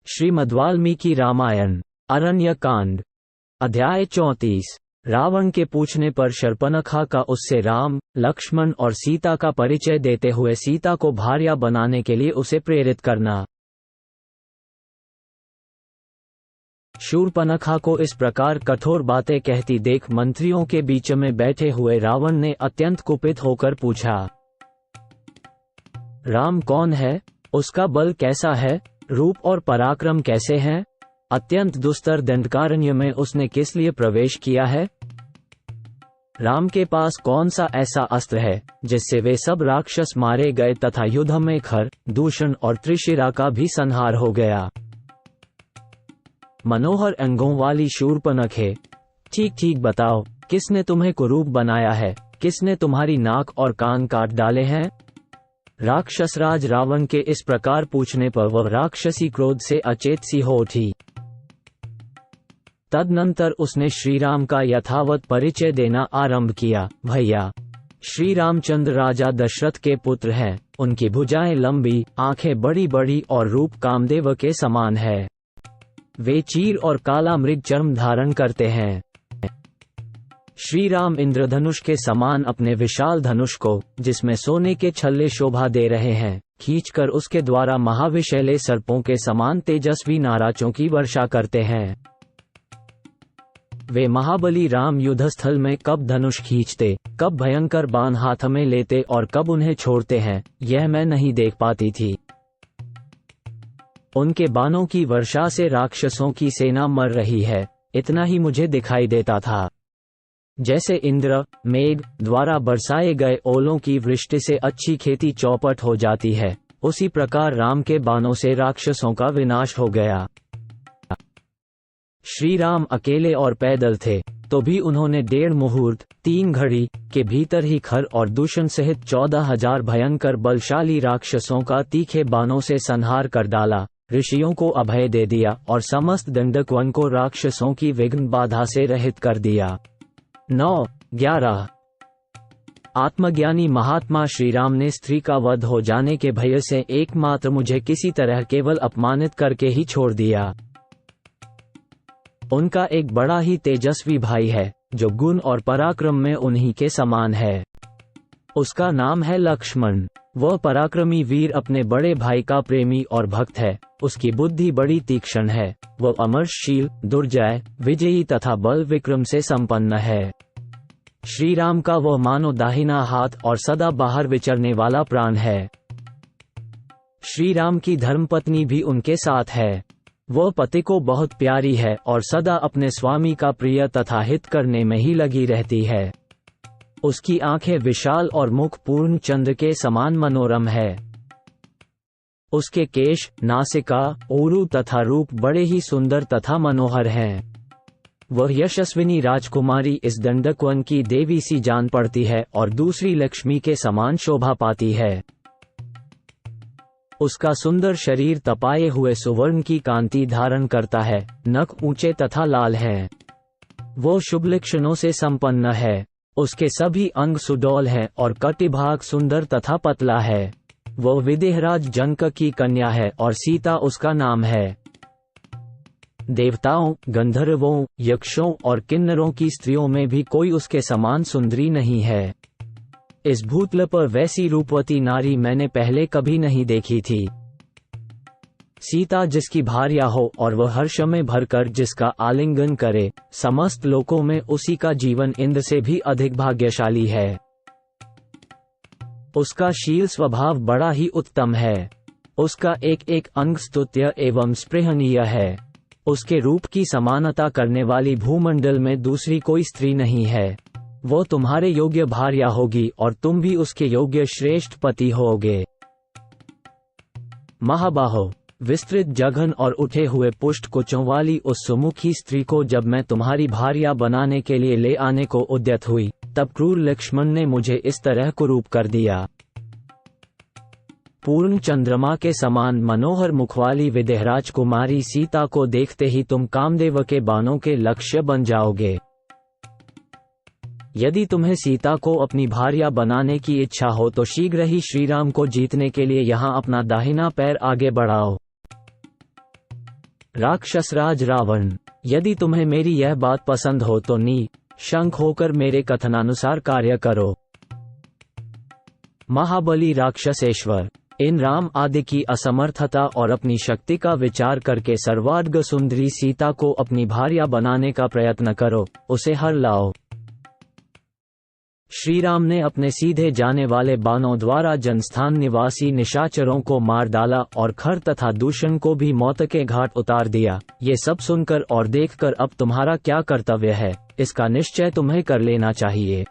श्रीमद्वाल्मीकि रामायण अरण्य कांड अध्याय 34। रावण के पूछने पर शर्पणखा का उससे राम, लक्ष्मण और सीता का परिचय देते हुए सीता को भार्या बनाने के लिए उसे प्रेरित करना। शूर्पणखा को इस प्रकार कठोर बातें कहती देख मंत्रियों के बीच में बैठे हुए रावण ने अत्यंत कुपित होकर पूछा, राम कौन है? उसका बल कैसा है? रूप और पराक्रम कैसे हैं? अत्यंत दुस्तर दंडकारण्य में उसने किस लिए प्रवेश किया है? राम के पास कौन सा ऐसा अस्त्र है जिससे वे सब राक्षस मारे गए तथा युद्ध में खर, दूषण और त्रिशिरा का भी संहार हो गया? मनोहर अंगों वाली शूर्पणखे, ठीक ठीक बताओ, किसने तुम्हें कुरूप बनाया है? किसने तुम्हारी नाक और कान काट डाले हैं? राक्षसराज रावण के इस प्रकार पूछने पर वह राक्षसी क्रोध से अचेत सी हो उठी। तदनंतर उसने श्रीराम का यथावत परिचय देना आरंभ किया। भैया, श्री रामचंद्र राजा दशरथ के पुत्र हैं। उनकी भुजाएं लंबी, आंखें बड़ी बड़ी और रूप कामदेव के समान है। वे चीर और काला मृग चर्म धारण करते हैं। श्री राम इंद्रधनुष के समान अपने विशाल धनुष को, जिसमें सोने के छल्ले शोभा दे रहे हैं, खींचकर उसके द्वारा महाविशैले सर्पों के समान तेजस्वी नाराजों की वर्षा करते हैं। वे महाबली राम युद्धस्थल में कब धनुष खींचते, कब भयंकर बाण हाथ में लेते और कब उन्हें छोड़ते हैं, यह मैं नहीं देख पाती थी। उनके बाणों की वर्षा से राक्षसों की सेना मर रही है, इतना ही मुझे दिखाई देता था। जैसे इंद्र, मेघ द्वारा बरसाए गए ओलों की वृष्टि से अच्छी खेती चौपट हो जाती है, उसी प्रकार राम के बाणों से राक्षसों का विनाश हो गया। श्री राम अकेले और पैदल थे, तो भी उन्होंने 1.5 मुहूर्त 3 घड़ी के भीतर ही खर और दूषण सहित 14,000 भयंकर बलशाली राक्षसों का तीखे बाणों से संहार कर डाला, ऋषियों को अभय दे दिया और समस्त दंडकवन को राक्षसों की विघ्न बाधा से रहित कर दिया। 9-11 आत्मज्ञानी महात्मा श्रीराम ने स्त्री का वध हो जाने के भय से एकमात्र मुझे किसी तरह केवल अपमानित करके ही छोड़ दिया। उनका एक बड़ा ही तेजस्वी भाई है, जो गुण और पराक्रम में उन्हीं के समान है। उसका नाम है लक्ष्मण। वह पराक्रमी वीर अपने बड़े भाई का प्रेमी और भक्त है। उसकी बुद्धि बड़ी तीक्ष्ण है। वह अमरशील, दुर्जय, विजयी तथा बल विक्रम से संपन्न है। श्री राम का वह मानो दाहिना हाथ और सदा बाहर विचरने वाला प्राण है। श्री राम की धर्मपत्नी भी उनके साथ है। वह पति को बहुत प्यारी है और सदा अपने स्वामी का प्रिय तथा हित करने में ही लगी रहती है। उसकी आंखें विशाल और मुख पूर्ण चंद्र के समान मनोरम है। उसके केश, नासिका, ऊरू तथा रूप बड़े ही सुंदर तथा मनोहर हैं। वह यशस्विनी राजकुमारी इस दंडकवन की देवी सी जान पड़ती है और दूसरी लक्ष्मी के समान शोभा पाती है। उसका सुंदर शरीर तपाए हुए सुवर्ण की कांति धारण करता है। नख ऊंचे तथा लाल हैं। वो शुभ लक्षणों से संपन्न है। उसके सभी अंग सुडौल हैं और कटिभाग सुंदर तथा पतला है। वो विदेहराज जनक की कन्या है और सीता उसका नाम है। देवताओं, गंधर्वों, यक्षों और किन्नरों की स्त्रियों में भी कोई उसके समान सुंदरी नहीं है। इस भूतल पर वैसी रूपवती नारी मैंने पहले कभी नहीं देखी थी। सीता जिसकी भार्या हो और वह हर्ष में भरकर जिसका आलिंगन करे, समस्त लोकों में उसी का जीवन इंद्र से भी अधिक भाग्यशाली है। उसका शील स्वभाव बड़ा ही उत्तम है। उसका एक एक अंग स्तुत्य एवं स्पृहणीय है। उसके रूप की समानता करने वाली भूमंडल में दूसरी कोई स्त्री नहीं है। वो तुम्हारे योग्य भार्या होगी और तुम भी उसके योग्य श्रेष्ठ पति होगे। महाबाहो, विस्तृत जघन और उठे हुए पुष्ट कुचों वाली उस सुमुखी स्त्री को जब मैं तुम्हारी भार्या बनाने के लिए ले आने को उद्यत हुई, तब क्रूर लक्ष्मण ने मुझे इस तरह कुरूप कर दिया। पूर्ण चंद्रमा के समान मनोहर मुख वाली विदेहराज कुमारी सीता को देखते ही तुम कामदेव के बाणों के लक्ष्य बन जाओगे। यदि तुम्हें सीता को अपनी भार्या बनाने की इच्छा हो तो शीघ्र ही श्रीराम को जीतने के लिए यहाँ अपना दाहिना पैर आगे बढ़ाओ। राक्षसराज रावण, यदि तुम्हें मेरी यह बात पसंद हो तो शंख होकर मेरे कथनानुसार कार्य करो। महाबली राक्षसेश्वर, इन राम आदि की असमर्थता और अपनी शक्ति का विचार करके सर्वांग सुंदरी सीता को अपनी भार्या बनाने का प्रयत्न करो, उसे हर लाओ। श्री राम ने अपने सीधे जाने वाले बाणों द्वारा जनस्थान निवासी निशाचरों को मार डाला और खर तथा दूषण को भी मौत के घाट उतार दिया। ये सब सुनकर और देखकर अब तुम्हारा क्या कर्तव्य है, इसका निश्चय तुम्हें कर लेना चाहिए।